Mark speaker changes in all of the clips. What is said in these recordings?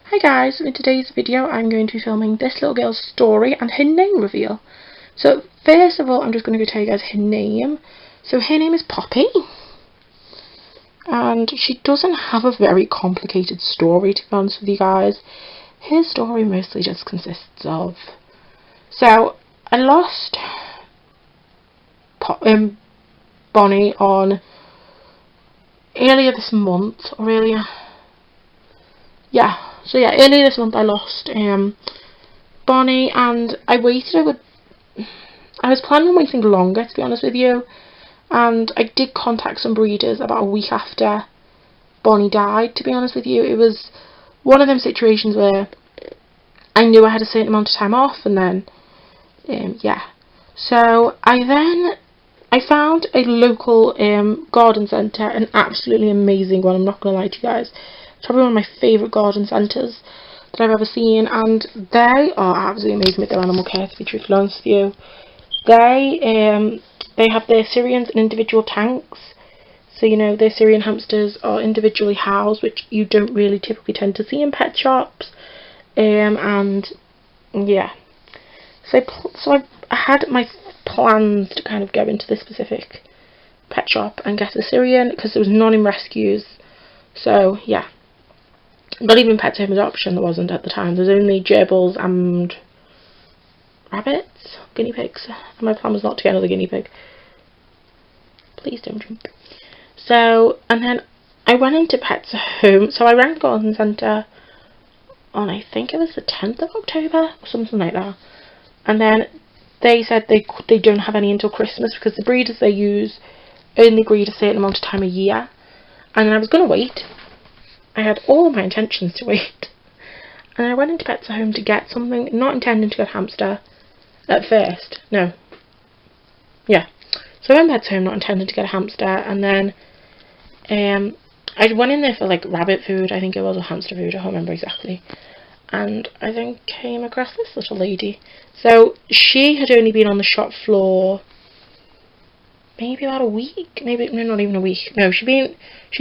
Speaker 1: Hi guys, in today's video I'm going to be filming this little girl's story and her name reveal. So first of all I'm just going to tell you guys her name. So her name is Poppy. And she doesn't have a very complicated story, to be honest with you guys. Her story mostly just consists of... So I lost Bonnie on earlier this month, or earlier... Yeah, so yeah, earlier this month I lost Bonnie, and I waited. I was planning on waiting longer, to be honest with you, and I did contact some breeders about a week after Bonnie died, to be honest with you. It was one of them situations where I knew I had a certain amount of time off, and then, yeah. So I found a local garden centre, an absolutely amazing one, I'm not going to lie to you guys. It's probably one of my favourite garden centres that I've ever seen, and they are absolutely amazing with their animal care, to be truthfully honest with you. They have their Syrians in individual tanks, so you know their Syrian hamsters are individually housed, which you don't really typically tend to see in pet shops, and yeah. So I had my plans to kind of go into this specific pet shop and get a Syrian, because there was none in rescues, so yeah. Not even pet home adoption there wasn't at the time. There's only gerbils and rabbits, guinea pigs, and my plan was not to get another guinea pig. Please don't jump. So, and then I went into Pets Home, so I rang the garden centre on, I think it was the 10th of October, or something like that, and then they said they don't have any until Christmas, because the breeders they use only breed a certain amount of time a year, and then I was going to wait. I had all my intentions to wait, and I went into Pets Home to get something, not intending to get a hamster at first, no, yeah, so I went to Pets Home not intending to get a hamster, and then I went in there for like rabbit food, I think it was, or hamster food, I can't remember exactly, and I then came across this little lady. So she had only been on the shop floor maybe about a week, maybe, no, not even a week, no, she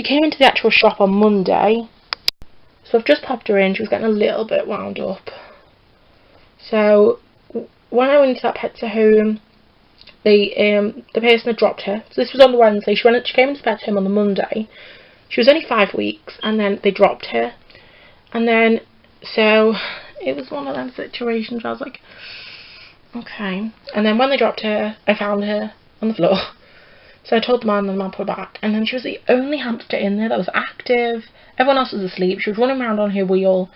Speaker 1: came into the actual shop on Monday, so I've just popped her in. She was getting a little bit wound up. So when I went into that Pets Home, the person had dropped her, so this was on the Wednesday, she came into Pets Home on the Monday, she was only 5 weeks, and then they dropped her, and then, so, it was one of them situations where I was like, okay, and then when they dropped her, I found her on the floor. So I told the man, and the man put her back, and then she was the only hamster in there that was active. Everyone else was asleep. She was running around on her wheel.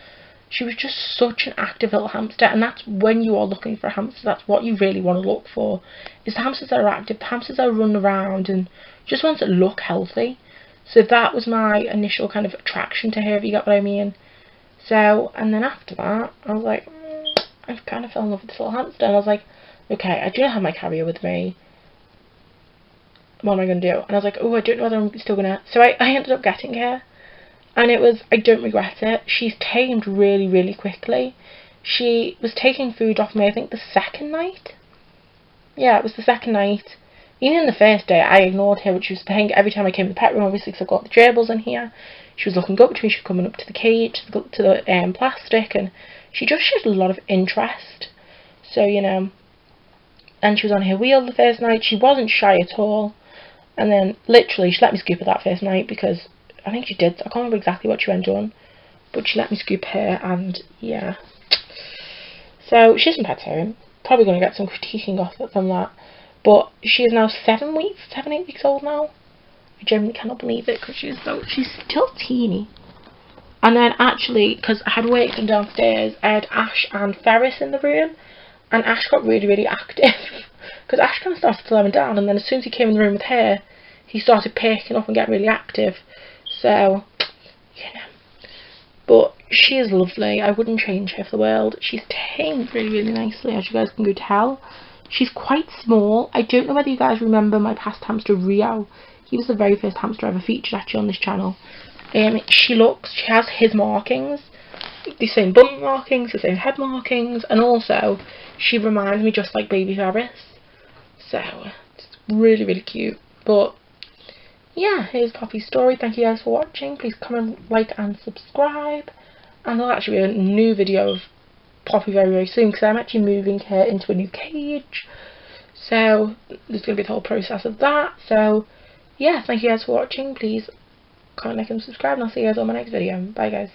Speaker 1: She was just such an active little hamster, and that's when you are looking for a hamster. That's what you really want to look for, is the hamsters that are active, the hamsters that run around, and just ones that look healthy. So that was my initial kind of attraction to her, if you get what I mean. So, and then after that, I was like, I kind of fell in love with this little hamster, and I was like, okay, I do not have my carrier with me. What am I going to do? And I was like, oh, I don't know whether I'm still going to... So I ended up getting her. And it was... I don't regret it. She's tamed really, really quickly. She was taking food off me, I think, the second night. Yeah, it was the second night. Even the first day, I ignored her, which was the thing. Every time I came to the pet room, obviously, because I've got the gerbils in here, she was looking up to me. She was coming up to the cage, to the plastic, and she just showed a lot of interest. So, you know... And she was on her wheel the first night. She wasn't shy at all. And then, literally, she let me scoop her that first night, because I think she did. I can't remember exactly what she went on, but she let me scoop her, and yeah. So, she's in Pets Home. Probably going to get some critiquing off from that. But she is now 7 weeks, 7-8 weeks old now. I genuinely cannot believe it, because she's still teeny. And then, actually, because I had work done downstairs, I had Ash and Ferris in the room, and Ash got really, really active. Because Ash kind of started slowing down, and then as soon as he came in the room with her, he started perking up and getting really active. So, yeah. But she is lovely. I wouldn't change her for the world. She's tamed really, really nicely, as you guys can go tell. She's quite small. I don't know whether you guys remember my past hamster, Rio. He was the very first hamster I ever featured, actually, on this channel. She has his markings. The same bum markings, the same head markings, and also, she reminds me just like baby Ferris. So, it's really, really cute. But, yeah, here's Poppy's story. Thank you guys for watching. Please comment, like, and subscribe. and there'll actually be a new video of Poppy very, very soon, because I'm actually moving her into a new cage. So there's going to be the whole process of that. So yeah, thank you guys for watching. Please comment, like and subscribe, and I'll see you guys on my next video. Bye guys.